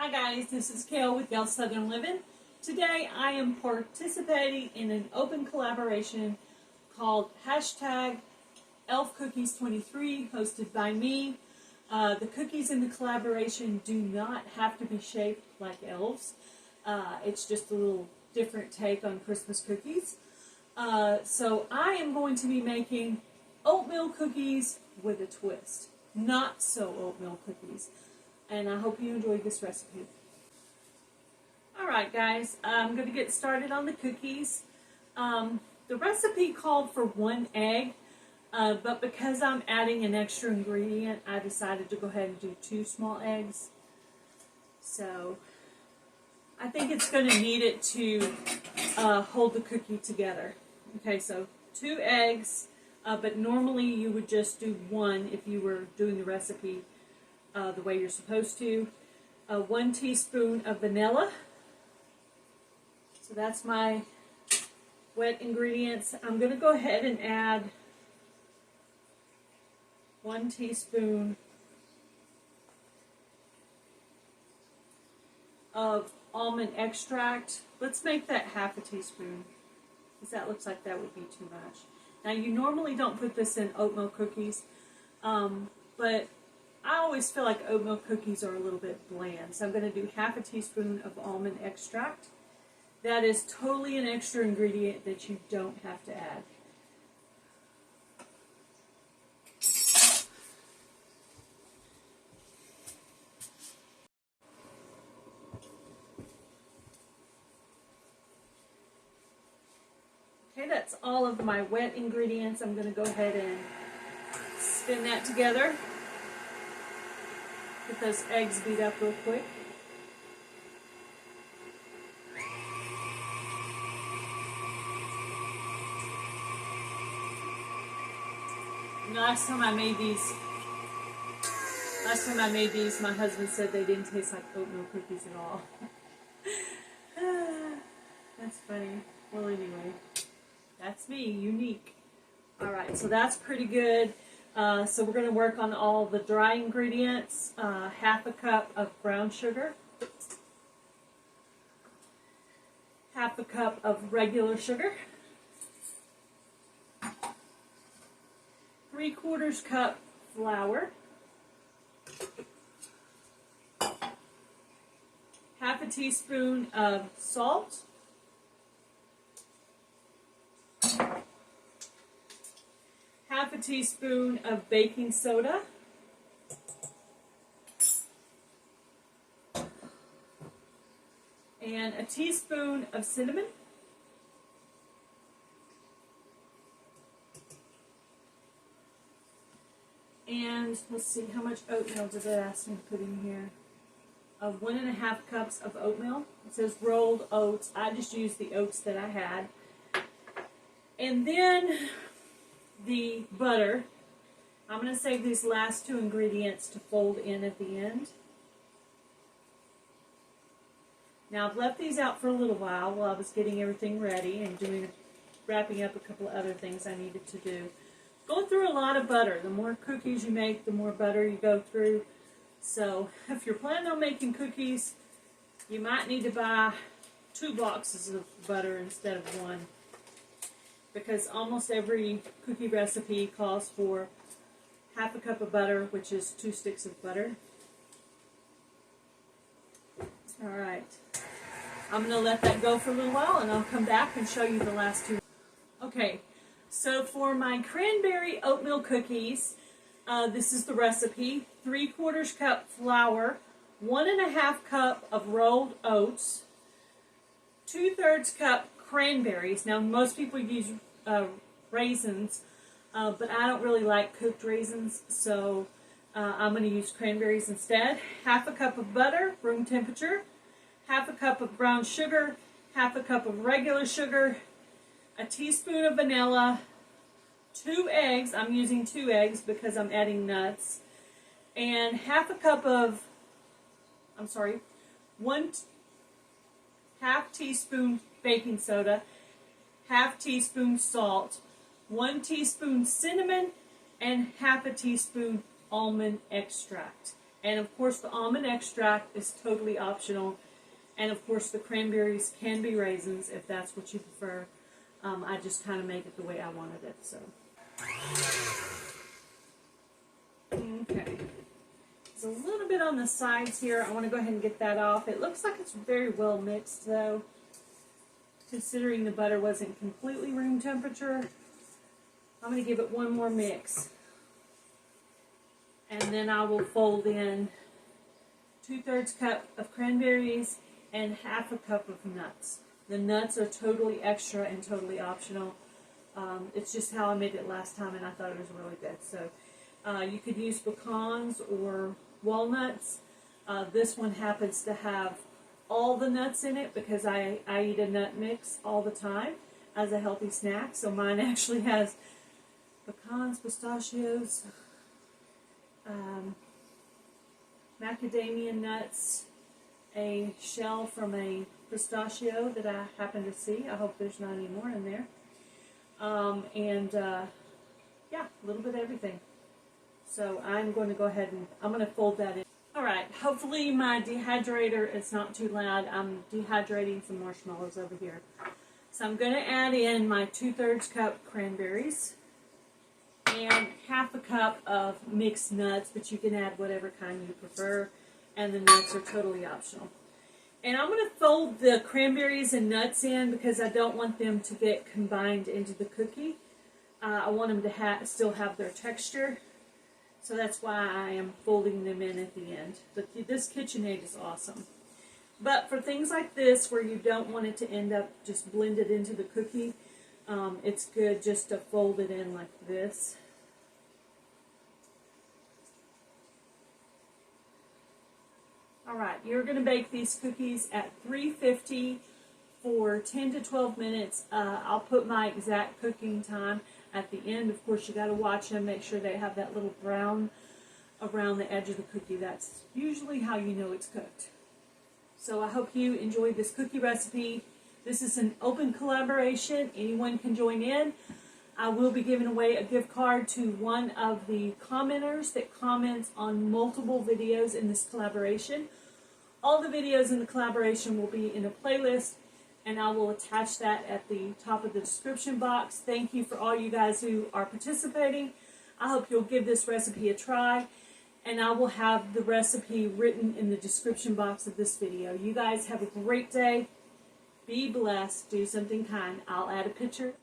Hi guys, this is Kale with GAIL'S Southern Living. Today I am participating in an open collaboration called #ElfCookies23 hosted by me. The cookies in the collaboration do not have to be shaped like elves. It's just a little different take on Christmas cookies. So I am going to be making oatmeal cookies with a twist. Not so oatmeal cookies. And I hope you enjoyed this recipe. Alright guys, I'm going to get started on the cookies. The recipe called for 1 egg, but because I'm adding an extra ingredient, I decided to go ahead and do 2 small eggs. So, I think it's going to need it to hold the cookie together. Okay, so 2 eggs, but normally you would just do 1 if you were doing the recipe the way you're supposed to. 1 teaspoon of vanilla. So that's my wet ingredients. I'm going to go ahead and add 1 teaspoon of almond extract. Let's make that half a teaspoon, because that looks like that would be too much. Now you normally don't put this in oatmeal cookies, but I always feel like oatmeal cookies are a little bit bland. So I'm going to do half a teaspoon of almond extract. That is totally an extra ingredient that you don't have to add. Okay, that's all of my wet ingredients. I'm going to go ahead and spin that together. Get those eggs beat up real quick. Last time I made these, my husband said they didn't taste like oatmeal cookies at all. That's funny. Well, anyway, that's me, unique. Alright, so that's pretty good. So we're going to work on all the dry ingredients. Half a cup of brown sugar. Half a cup of regular sugar. 3/4 cup flour. Half a teaspoon of salt. Half a teaspoon of baking soda. And a teaspoon of cinnamon. And let's see, how much oatmeal did it ask me to put in here? 1.5 cups of oatmeal. It says rolled oats. I just used the oats that I had. And then the butter. I'm going to save these last 2 ingredients to fold in at the end. Now I've left these out for a little while I was getting everything ready and wrapping up a couple of other things I needed to do. Going through a lot of butter. The more cookies you make, the more butter you go through. So if you're planning on making cookies, you might need to buy 2 boxes of butter instead of 1. Because almost every cookie recipe calls for half a cup of butter, which is 2 sticks of butter. Alright. I'm going to let that go for a little while and I'll come back and show you the last 2. Okay. So for my cranberry oatmeal cookies, this is the recipe. 3/4 cup flour, 1.5 cup of rolled oats, 2/3 cup cranberries. Now most people use raisins, but I don't really like cooked raisins, so I'm going to use cranberries instead. Half a cup of butter, room temperature, half a cup of brown sugar, half a cup of regular sugar, a teaspoon of vanilla, 2 eggs, I'm using 2 eggs because I'm adding nuts, and half a cup of, half teaspoon baking soda, half teaspoon salt, 1 teaspoon cinnamon, and half a teaspoon almond extract. And of course the almond extract is totally optional. And of course the cranberries can be raisins if that's what you prefer. I just kind of make it the way I wanted it. So. Okay. There's a little bit on the sides here. I want to go ahead and get that off. It looks like it's very well mixed though, considering the butter wasn't completely room temperature. I'm going to give it one more mix. And then I will fold in 2/3 cup of cranberries and 1/2 cup of nuts. The nuts are totally extra and totally optional. It's just how I made it last time and I thought it was really good. So you could use pecans or walnuts. This one happens to have all the nuts in it because I eat a nut mix all the time as a healthy snack. So mine actually has pecans, pistachios, macadamia nuts, a shell from a pistachio that I happen to see. I hope there's not any more in there. Yeah, a little bit of everything. So I'm going to go ahead and I'm going to fold that in. Alright, hopefully my dehydrator is not too loud. I'm dehydrating some marshmallows over here. So I'm going to add in my 2/3 cup cranberries and 1/2 cup of mixed nuts, but you can add whatever kind you prefer, and the nuts are totally optional. And I'm going to fold the cranberries and nuts in because I don't want them to get combined into the cookie. I want them to still have their texture. So that's why I am folding them in at the end. But this KitchenAid is awesome. But for things like this where you don't want it to end up just blended into the cookie, it's good just to fold it in like this. Alright, you're going to bake these cookies at 350 for 10 to 12 minutes. I'll put my exact cooking time at the end. Of course, you got to watch them, make sure they have that little brown around the edge of the cookie. That's usually how you know it's cooked. So I hope you enjoyed this cookie recipe. This is an open collaboration. Anyone can join in. I will be giving away a gift card to one of the commenters that comments on multiple videos in this collaboration. All the videos in the collaboration will be in a playlist, and I will attach that at the top of the description box. Thank you for all you guys who are participating. I hope you'll give this recipe a try, and I will have the recipe written in the description box of this video. You guys have a great day. Be blessed. Do something kind. I'll add a picture.